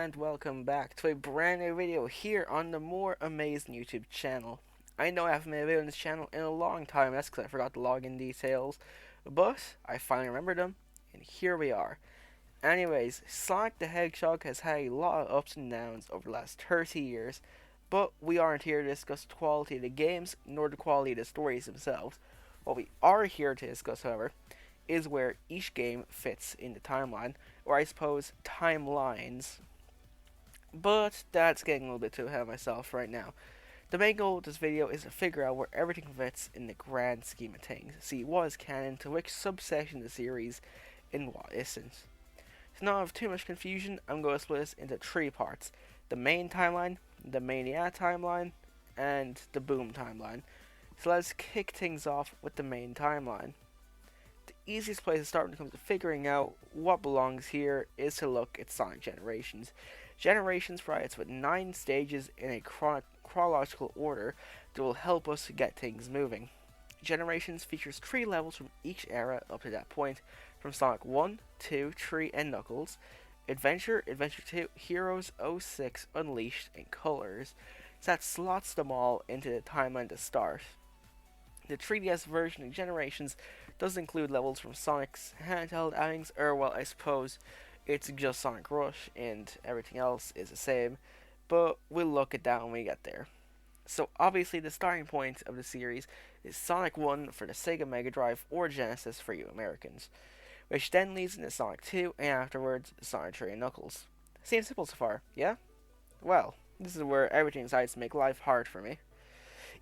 and welcome back to a brand new video here on the More Amazing YouTube channel. I know I haven't made a video on this channel in a long time, that's because I forgot the login details, but I finally remembered them, and here we are. Anyways, Sonic the Hedgehog has had a lot of ups and downs over the last 30 years, but we aren't here to discuss the quality of the games, nor the quality of the stories themselves. What we are here to discuss, however, is where each game fits in the timeline, or I suppose timelines. But that's getting a little bit too ahead of myself right now. The main goal of this video is to figure out where everything fits in the grand scheme of things. See what is canon to which subsection of the series and what isn't. To not have too much confusion, I'm going to split this into three parts. The main timeline, the Mania timeline, and the Boom timeline. So let's kick things off with the main timeline. The easiest place to start when it comes to figuring out what belongs here is to look at Sonic Generations. Generations provides with 9 stages in a chronological order that will help us get things moving. Generations features 3 levels from each era up to that point, from Sonic 1, 2, 3, and Knuckles, Adventure, Adventure 2, Heroes, 06, Unleashed, and Colors. So that slots them all into the timeline to start. The 3DS version of Generations does include levels from Sonic's handheld outings, or well, I suppose it's just Sonic Rush and everything else is the same, but we'll look at that when we get there. So obviously the starting point of the series is Sonic 1 for the Sega Mega Drive or Genesis for you Americans, which then leads into Sonic 2 and afterwards Sonic 3 and Knuckles. Seems simple so far, yeah? Well, this is where everything decides to make life hard for me.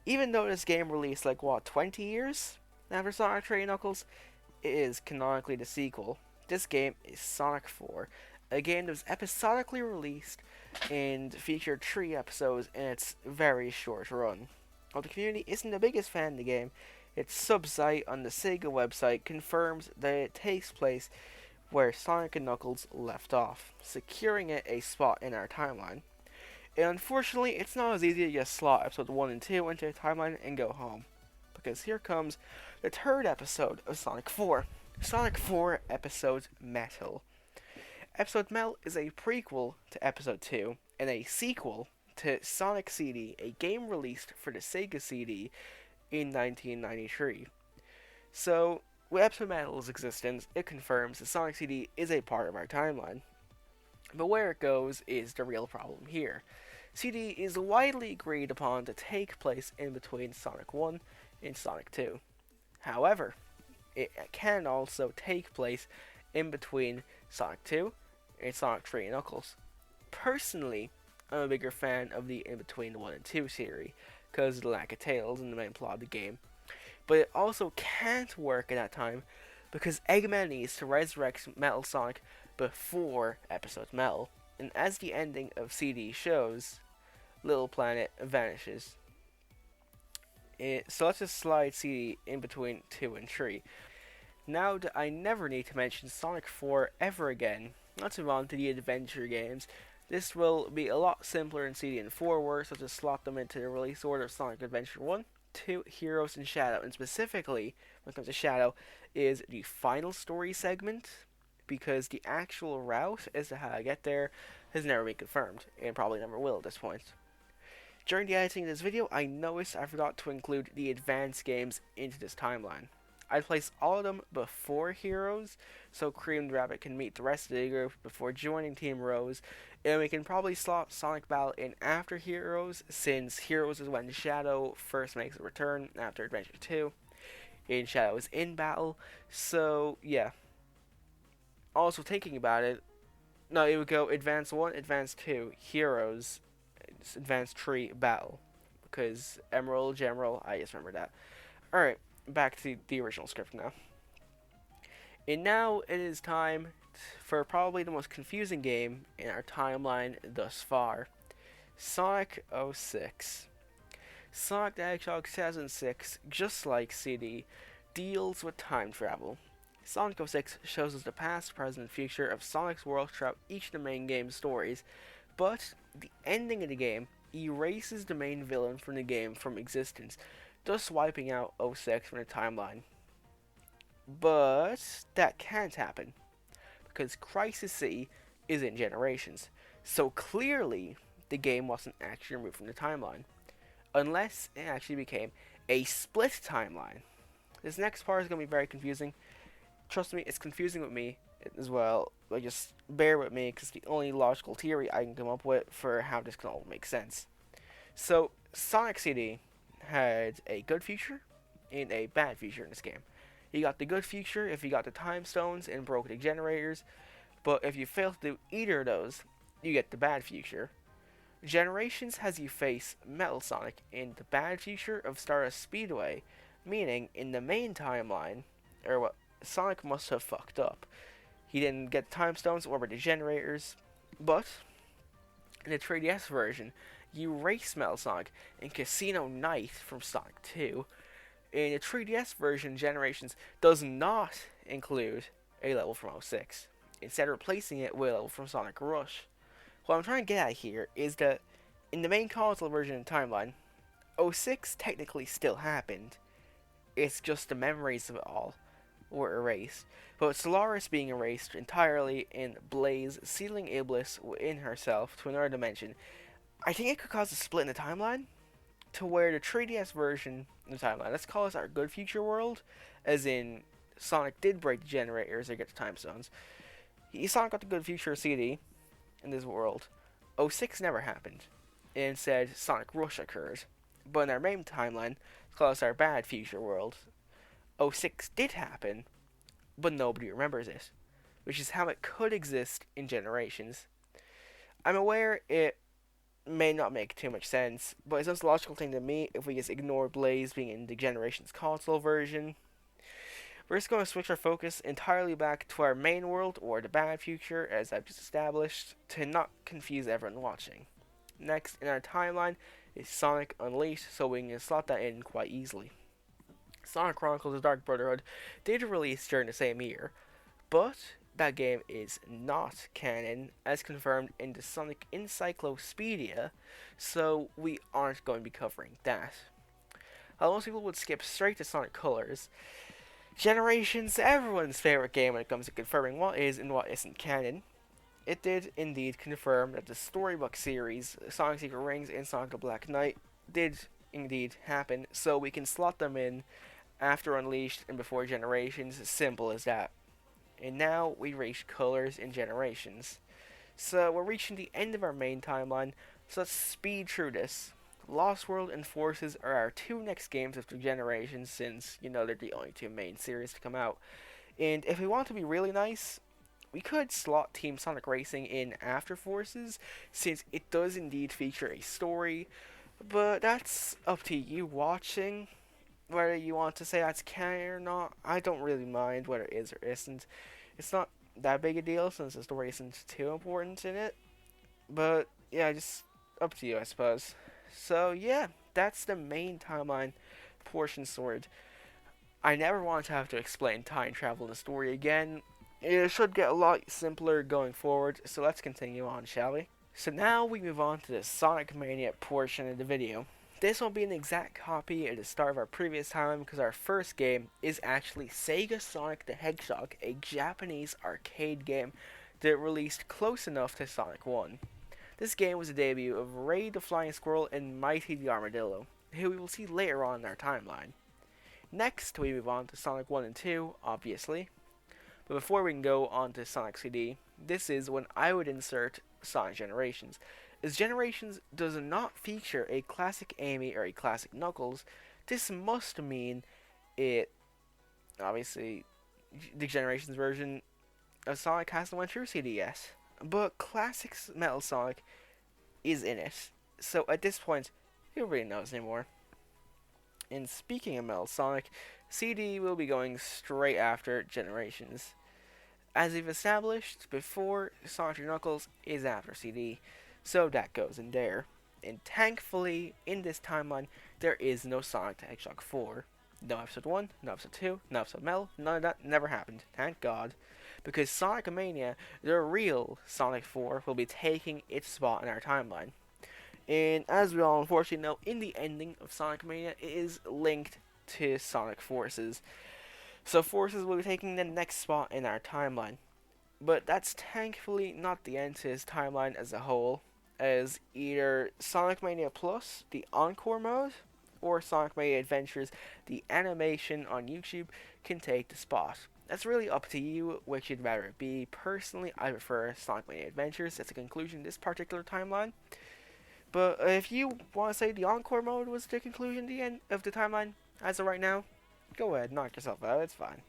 Even though this game released 20 years after Sonic 3 and Knuckles, it is canonically the sequel. This game is Sonic 4, a game that was episodically released and featured 3 episodes in its very short run. While the community isn't the biggest fan of the game, its subsite on the Sega website confirms that it takes place where Sonic and Knuckles left off, securing it a spot in our timeline. And unfortunately, it's not as easy to just slot episodes 1 and 2 into a timeline and go home. Because here comes the 3rd episode of Sonic 4. Sonic 4 Episode Metal. Episode Metal is a prequel to Episode 2 and a sequel to Sonic CD, a game released for the Sega CD in 1993. So, with Episode Metal's existence, it confirms that Sonic CD is a part of our timeline. But where it goes is the real problem here. CD is widely agreed upon to take place in between Sonic 1 and Sonic 2. However, it can also take place in between Sonic 2 and Sonic 3 and Knuckles. Personally, I'm a bigger fan of the in between 1 and 2 theory, because of the lack of tails in the main plot of the game. But it also can't work at that time, because Eggman needs to resurrect Metal Sonic before Episode Metal, and as the ending of CD shows, Little Planet vanishes. So let's just slide CD in between 2 and 3. Now that I never need to mention Sonic 4 ever again, let's move on to the adventure games. This will be a lot simpler in CD and 4 works, so just slot them into the release order of Sonic Adventure 1, 2, Heroes, and Shadow. And specifically, when it comes to Shadow, is the final story segment, because the actual route as to how I get there has never been confirmed, and probably never will at this point. During the editing of this video, I noticed I forgot to include the advanced games into this timeline. I'd place all of them before Heroes, so Cream the Rabbit can meet the rest of the group before joining Team Rose, and we can probably slot Sonic Battle in after Heroes, since Heroes is when Shadow first makes a return after Adventure 2, and Shadow is in battle, so yeah. Also thinking about it, no, it would go Advance 1, Advance 2, Heroes, Advance 3, Battle, because Emerald, Gemerald, I just remember that. Alright, back to the original script now. And now it is time for probably the most confusing game in our timeline thus far. Sonic 06. Sonic the Hedgehog 2006, just like CD, deals with time travel. Sonic 06 shows us the past, present, and future of Sonic's world throughout each of the main game's stories, but the ending of the game erases the main villain from the game from existence, thus wiping out 06 from the timeline. But that can't happen, because Crisis City is in Generations. So clearly, the game wasn't actually removed from the timeline, unless it actually became a split timeline. This next part is going to be very confusing. Trust me, it's confusing with me as well. But just bear with me, because the only logical theory I can come up with for how this can all make sense. So, Sonic CD had a good feature and a bad feature in this game. You got the good feature if you got the time stones and broke the generators, but if you fail to do either of those, you get the bad feature. Generations has you face Metal Sonic in the bad feature of Stardust Speedway, meaning in the main timeline, or what Sonic must have fucked up. He didn't get the time stones or the generators, but in the 3DS version, you race Metal Sonic in Casino Night from Sonic 2. In the 3DS version, Generations does not include a level from 06, instead replacing it with a level from Sonic Rush. What I'm trying to get at here is that in the main console version and timeline, 06 technically still happened. It's just the memories of it all were erased. But Solaris being erased entirely and Blaze sealing Iblis within herself to another dimension, I think it could cause a split in the timeline to where the 3DS version of the timeline, let's call this our good future world, as in Sonic did break the generators or get the time stones. Sonic got the good future CD in this world. 06 never happened. Instead, Sonic Rush occurred. But in our main timeline, let's call this our bad future world, 06 did happen, but nobody remembers it, which is how it could exist in Generations. I'm aware it may not make too much sense, but it's just a logical thing to me if we just ignore Blaze being in the Generations console version. We're just going to switch our focus entirely back to our main world, or the bad future, as I've just established, to not confuse everyone watching. Next in our timeline is Sonic Unleashed, so we can slot that in quite easily. Sonic Chronicles: The Dark Brotherhood did release during the same year, but that game is not canon, as confirmed in the Sonic Encyclopedia, so we aren't going to be covering that. While most people would skip straight to Sonic Colors, Generations, everyone's favorite game when it comes to confirming what is and what isn't canon, it did indeed confirm that the storybook series, Sonic Secret Rings and Sonic the Black Knight, did indeed happen, so we can slot them in after Unleashed and before Generations, simple as that. And now we reach Colors in Generations. So we're reaching the end of our main timeline, so let's speed through this. Lost World and Forces are our two next games after Generations, since, they're the only two main series to come out. And if we want to be really nice, we could slot Team Sonic Racing in after Forces, since it does indeed feature a story, but that's up to you watching. Whether you want to say that's canon or not, I don't really mind whether it is or isn't. It's not that big a deal since the story isn't too important in it. But yeah, just up to you, I suppose. So yeah, that's the main timeline portion sorted. I never want to have to explain time travel in the story again. It should get a lot simpler going forward, so let's continue on, shall we? So now we move on to the Sonic Mania portion of the video. This won't be an exact copy at the start of our previous time because our first game is actually Sega Sonic the Hedgehog, a Japanese arcade game that released close enough to Sonic 1. This game was the debut of Ray the Flying Squirrel and Mighty the Armadillo, who we will see later on in our timeline. Next, we move on to Sonic 1 and 2, obviously. But before we can go on to Sonic CD, this is when I would insert Sonic Generations. As Generations does not feature a classic Amy or a classic Knuckles, this must mean it, obviously, the Generations version of Sonic hasn't went through CD yet. But classic Metal Sonic is in it, so at this point, who really knows anymore? And speaking of Metal Sonic, CD will be going straight after Generations. As we've established before, Sonic and Knuckles is after CD, so that goes in there. And thankfully, in this timeline, there is no Sonic the Hedgehog 4. No episode 1, no episode 2, no episode Metal, none of that never happened, thank God. Because Sonic Mania, the real Sonic 4, will be taking its spot in our timeline. And as we all unfortunately know, in the ending of Sonic Mania, it is linked to Sonic Forces. So Forces will be taking the next spot in our timeline. But that's thankfully not the end to his timeline as a whole, as either Sonic Mania Plus, the Encore mode, or Sonic Mania Adventures, the animation on YouTube, can take the spot. That's really up to you which you'd rather it be. Personally, I prefer Sonic Mania Adventures as a conclusion to this particular timeline. But if you want to say the Encore mode was the conclusion, the end of the timeline, as of right now, go ahead, knock yourself out, it's fine.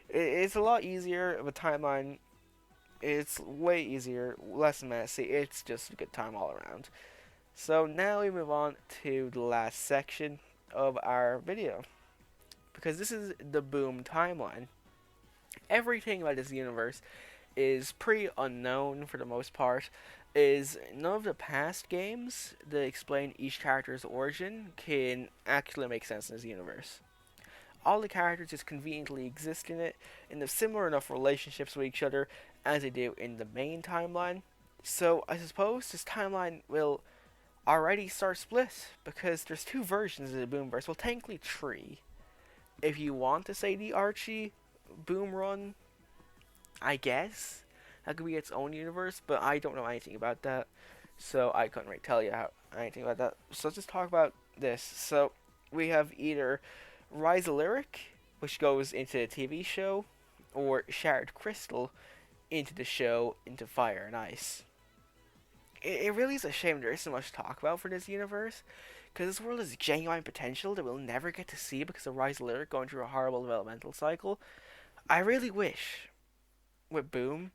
It's a lot easier of a timeline. It's way easier, less messy. It's just a good time all around. So now we move on to the last section of our video, because this is the Boom timeline. Everything about this universe is pretty unknown for the most part. Is none of the past games that explain each character's origin can actually make sense in this universe. All the characters just conveniently exist in it and have similar enough relationships with each other as they do in the main timeline. So I suppose this timeline will already start split because there's two versions of the Boomverse. Well, technically three. If you want to say the Archie Boom run, I guess that could be its own universe, but I don't know anything about that, so I couldn't really tell you anything about that. So let's just talk about this. So we have either Rise of Lyric, which goes into the TV show, or Shattered Crystal into the show, into Fire and Ice. It really is a shame there isn't much to talk about for this universe, because this world has genuine potential that we'll never get to see because of Rise of Lyric going through a horrible developmental cycle. I really wish, with Boom,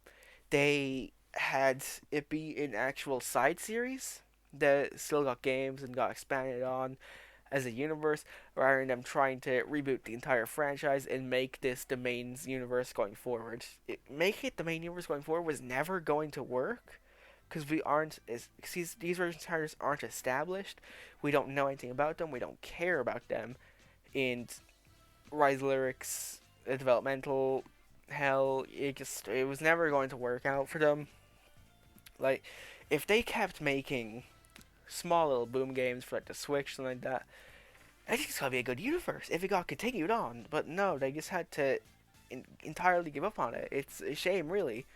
they had it be an actual side series that still got games and got expanded on as a universe, rather than them trying to reboot the entire franchise and make this the main universe going forward. Make it the main universe going forward was never going to work because we aren't as these version characters aren't established. We don't know anything about them. We don't care about them. And Rise Lyrics developmental hell, it was never going to work out for them. Like, if they kept making small little Boom games for like the Switch, something like that, I think it's gonna be a good universe if it got continued on. But no, they just had to entirely give up on it. It's a shame, really,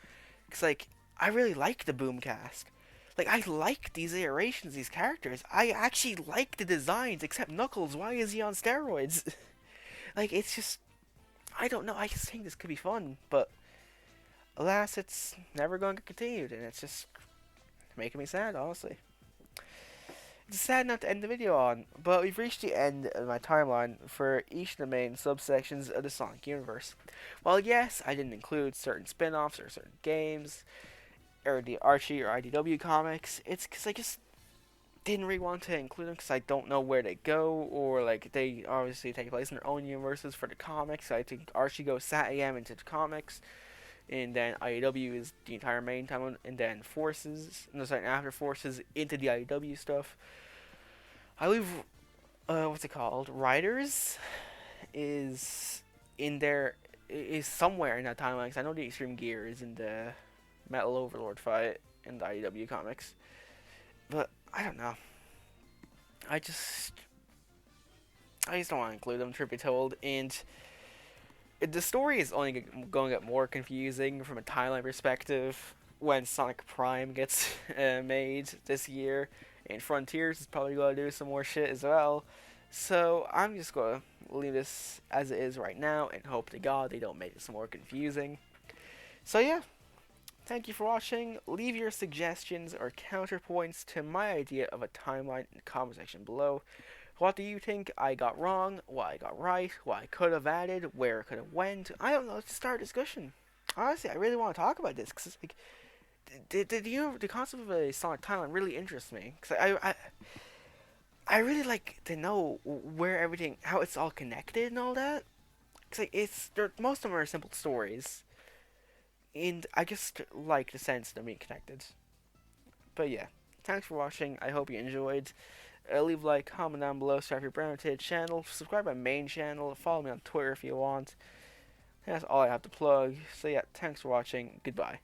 because like I really like the Boom cast. Like I like these iterations, these characters. I actually like the designs, except Knuckles. Why is he on steroids? Like it's just, I don't know. I just think this could be fun, but alas, it's never going to get continued, and it's just making me sad, honestly. It's a sad note to end the video on, but we've reached the end of my timeline for each of the main subsections of the Sonic universe. While yes, I didn't include certain spin-offs or certain games, or the Archie or IDW comics, it's because I just didn't really want to include them because I don't know where they go, or like they obviously take place in their own universes for the comics. I think Archie goes SatAM into the comics, and then IDW is the entire main timeline, and then Forces, no sorry, after Forces into the IDW stuff. I believe, what's it called? Riders is in there, is somewhere in that timeline. Cause I know the Extreme Gear is in the Metal Overlord fight in the IDW comics, but I don't know. I just don't want to include them. Truth be told, and the story is only going to get more confusing from a timeline perspective when Sonic Prime gets made this year, and Frontiers is probably going to do some more shit as well. So I'm just going to leave this as it is right now and hope to God they don't make it some more confusing. So yeah, thank you for watching. Leave your suggestions or counterpoints to my idea of a timeline in the comment section below. What do you think I got wrong? What I got right? What I could have added? Where it could have went? I don't know. Let's start a discussion. Honestly, I really want to talk about this because like the concept of a Sonic timeline really interests me. Because I really like to know where everything, how it's all connected and all that. Because like, most of them are simple stories, and I just like the sense of them being connected. But yeah, thanks for watching. I hope you enjoyed. Leave a like, comment down below, subscribe if you're brand new to the channel, subscribe to my main channel, follow me on Twitter if you want. And that's all I have to plug. So yeah, thanks for watching. Goodbye.